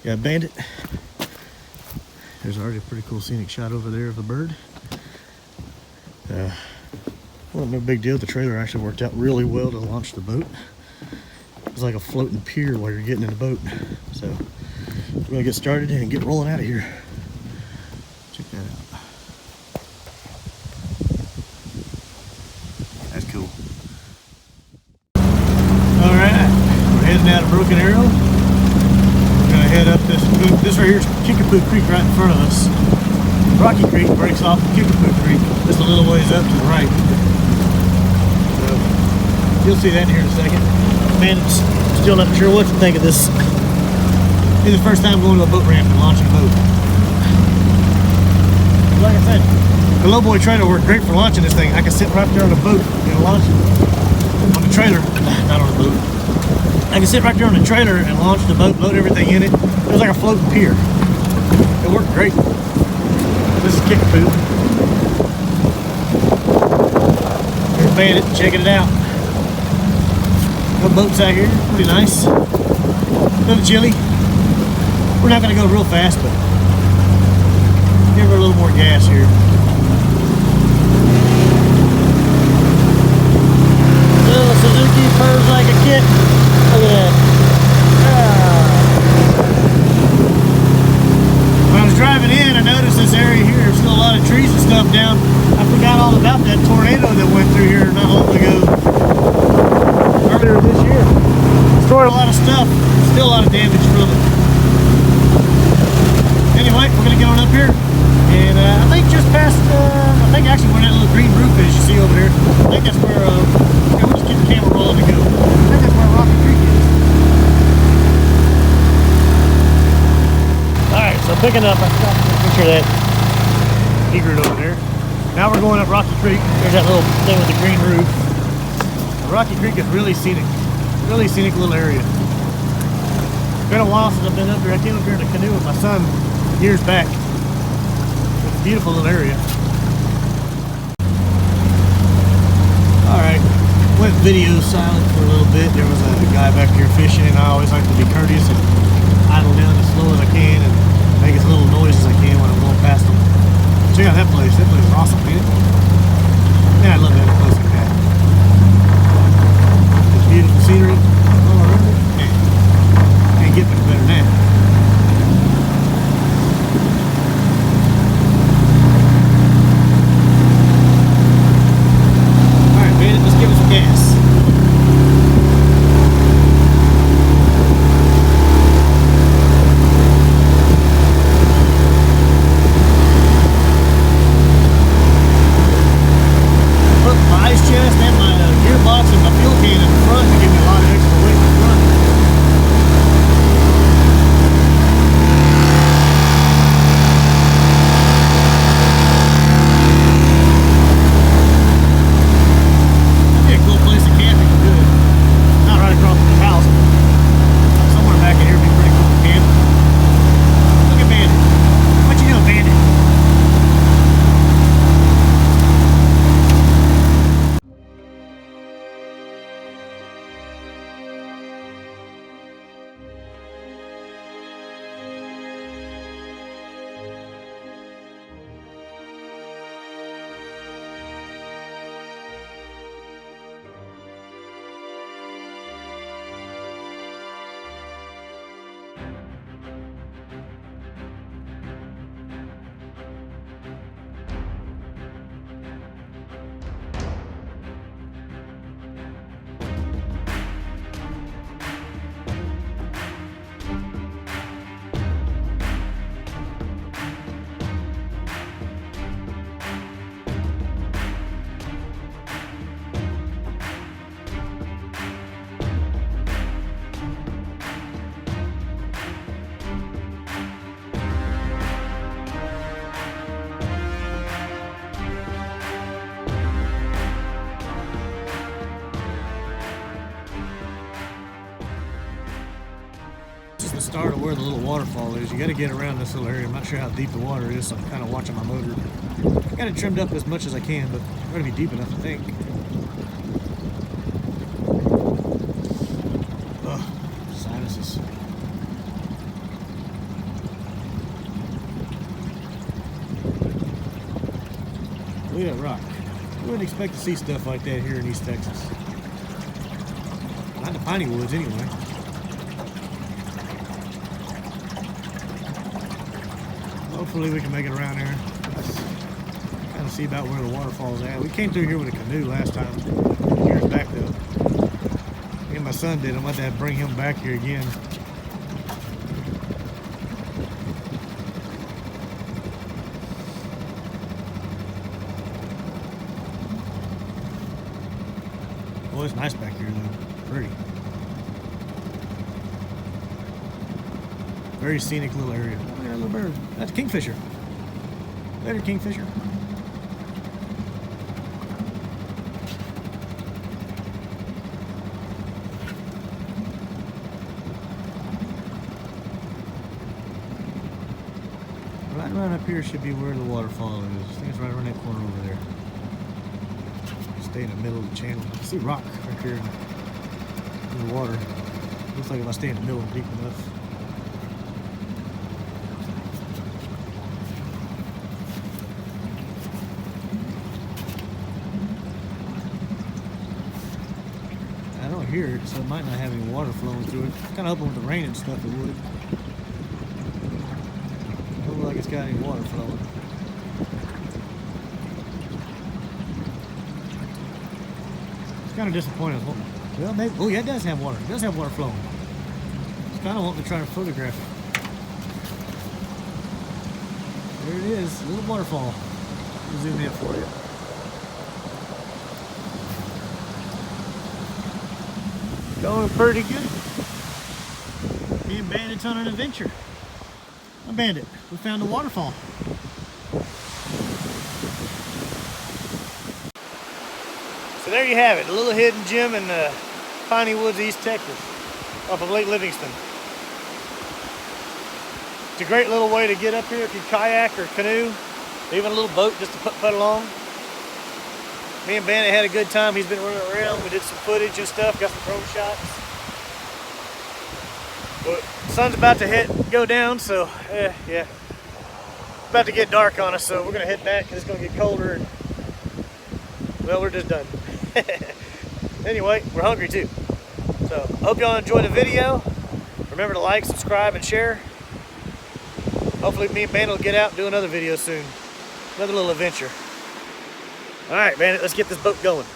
Got Bandit. There's already a pretty cool scenic shot over there of the bird. Well, no big deal. The trailer actually worked out really well to launch the boat. It's like a floating pier while you're getting in the boat. So we're gonna get started and get rolling out of here. Check that out. That's cool. All right, we're heading out of Broken Arrow. We're gonna head up this right here is Kickapoo Creek right in front of us. Rocky Creek breaks off of Kickapoo Creek just a little ways up to the right. So you'll see that in here in a second. Man, it's still not sure what to think of this. This is the first time going to a boat ramp and launching a boat. Like I said, the lowboy trailer worked great for launching this thing. I can sit right there on the boat and launch it. On the trailer, not on the boat. I can sit right there on the trailer and launch the boat, load everything in it. It was like a floating pier. It worked great. This is Kickapoo. Here's Bandit, checking it out. No boats out here, pretty nice. A little chilly. We're not gonna go real fast, but give her a little more gas here. Little Suzuki purrs like a kitten. Look at that. When I was driving in, I noticed this area here, there's still a lot of trees and stuff down. I forgot all about that tornado that went through here not long ago. Earlier this year. Destroyed a lot of stuff. Still a lot of damage from it. Anyway, we're going to get on up here. And I think just past, I think actually where that little green roof is you see over there. I think that's where, okay, we'll just keep the camera rolling to go. I think that's where Rocky Creek is. Alright, so picking up, I stopped to picture that egret over there. Now we're going up Rocky Creek. There's that little thing with the green roof. Rocky Creek is really scenic little area. It's been a while since I've been up here. I came up here in a canoe with my son years back. It's a beautiful little area. Alright, went video silent for a little bit. There was a guy back here fishing, and I always like to be courteous and idle down as slow as I can and make as little noise as I can when I'm going past them. Check out that place. That place is awesome, ain't it? Yeah, I love that place like that. Beautiful scenery all around it. Can't get much better than that. Alright, Bandit, let's give it some gas. Look, my ice chest and my gearbox and my fuel can in the front to give me a lot of extra weight in the front. That'd be a cool place to camp if you could. Not right across from the house, but somewhere back in here would be pretty cool to camp. Look at Bandit. What you doing, Bandit? The start of where the little waterfall is. You got to get around this little area. I'm not sure how deep the water is, so I'm kind of watching my motor. I got it trimmed up as much as I can, but it's going to be deep enough, I think. Sinuses. Look at that rock. You wouldn't expect to see stuff like that here in East Texas. Not in the piney woods anyway. Hopefully we can make it around there. Let's kind of see about where the waterfall's at. We came through here with a canoe last time. Years back though. Me and my son did. I'm about to have to bring him back here again. Oh, it's nice back here though. Pretty. Very scenic little area. Oh, there's a little bird. That's a kingfisher. Better kingfisher. Right around up here should be where the waterfall is. I think it's right around that corner over there. Stay in the middle of the channel. I see rock right here in the water. Looks like if I stay in the middle deep enough. I don't hear it, so it might not have any water flowing through it. Kind of hoping with the rain and stuff it would. Doesn't look like it's got any water flowing. Kind of disappointed. Well, maybe. Oh, yeah, it does have water. It does have water flowing. It's kind of wanting to try to photograph it. There it is, a little waterfall. I'll zoom in for you. Going pretty good. Me and Bandit's on an adventure. A Bandit. We found a waterfall. So there you have it, a little hidden gem in the piney woods of East Texas, off of Lake Livingston. It's a great little way to get up here if you kayak or canoe, even a little boat just to put along. Me and Bandit had a good time. He's been running around. We did some footage and stuff, got some drone shots. But the sun's about to go down, so yeah. It's about to get dark on us, so we're gonna head back because it's gonna get colder. And, well, we're just done. Anyway, we're hungry too. So I hope y'all enjoyed the video. Remember to like, subscribe, and share. Hopefully me and Bandit will get out and do another video soon. Another little adventure. All right, Bandit, let's get this boat going.